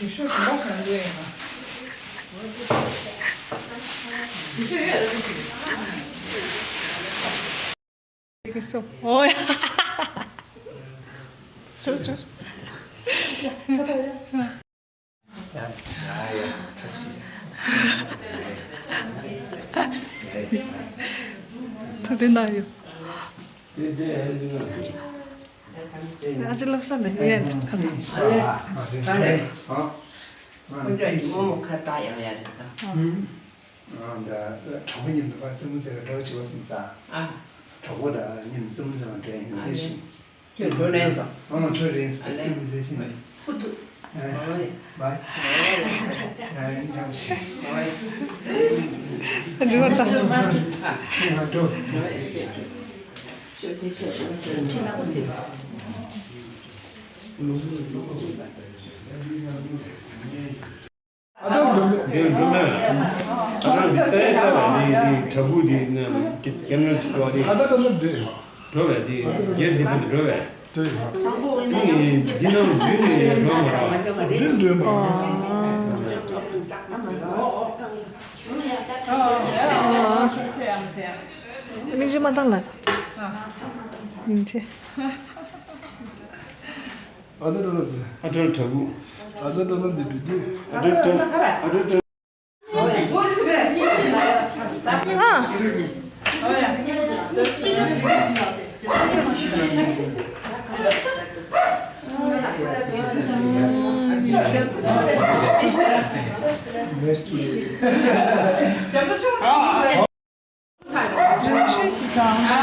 是什么程度呀？不是越来越紧。되겠어. 어야. 저. 다 됐나요? 아직 없었네. 예, 간다. 혼자 이모 갔다 와야 된다. 저번님도 봤으면서 그러시고 진짜 아, 저보다 님 점점 돼 있듯이 저 전에서. 저래 쓰면서 호두. 바이 잠시 죽었다. 또 민지만 달라. 민지. 아들 저구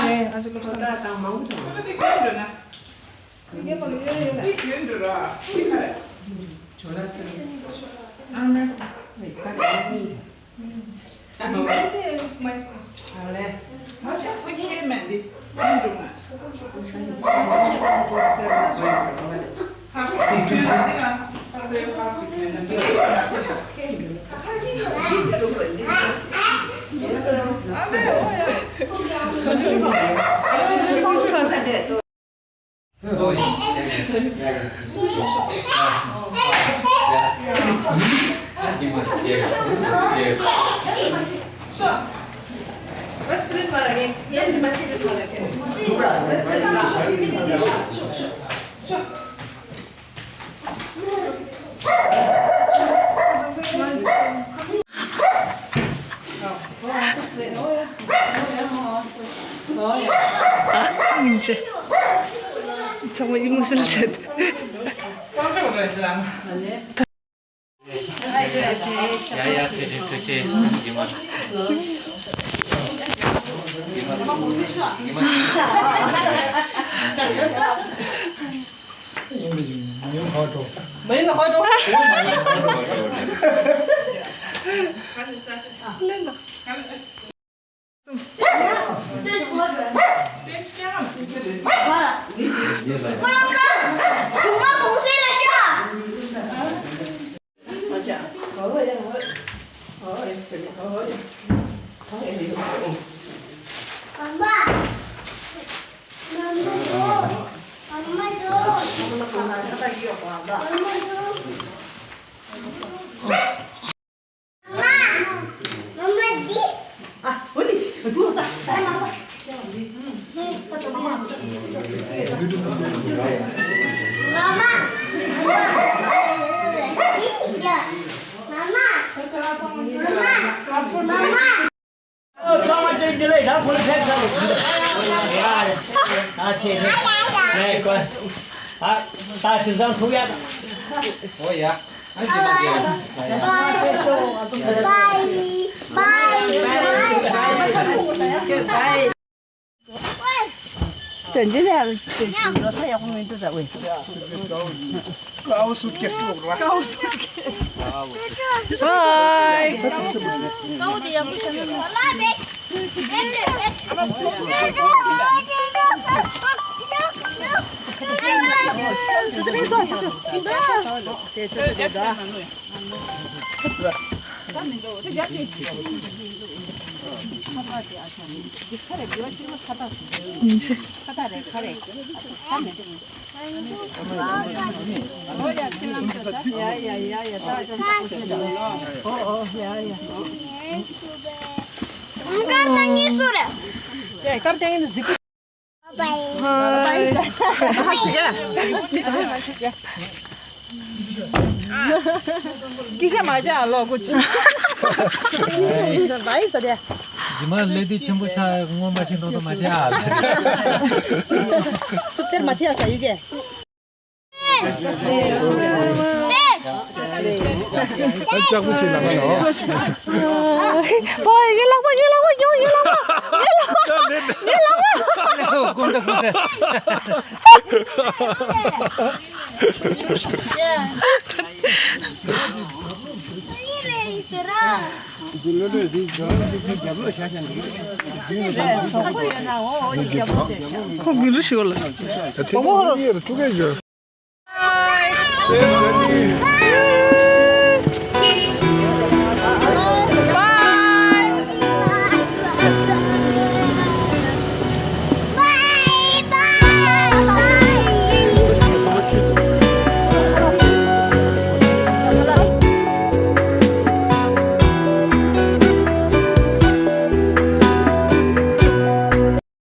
네, 아직 없어. 이게 바로 이거예요. 민지. 정말 이모실 셋. 깜짝 놀랐어. 야야 퇴치 이만没那好多。 렌다. ta thường dân thú ya ôi ya anh chị mà Chuẩn chứ là nó thấy không nên tôi dậy. 가우 수트케이스 먹으러 와. 가우 수트케이스. 바이. 가우디야 무슨 Kisha maja lo kuchi. Vai sa dia. Jima lady chimbu cha ngo ma chin do ma ja. Ter machi asa yuge. 짝 붙이 나가요. Konda konda. 둘러를 이 저기 잡으러 샤샤니. 미루시 올랐어. 어머, 쪼개줘.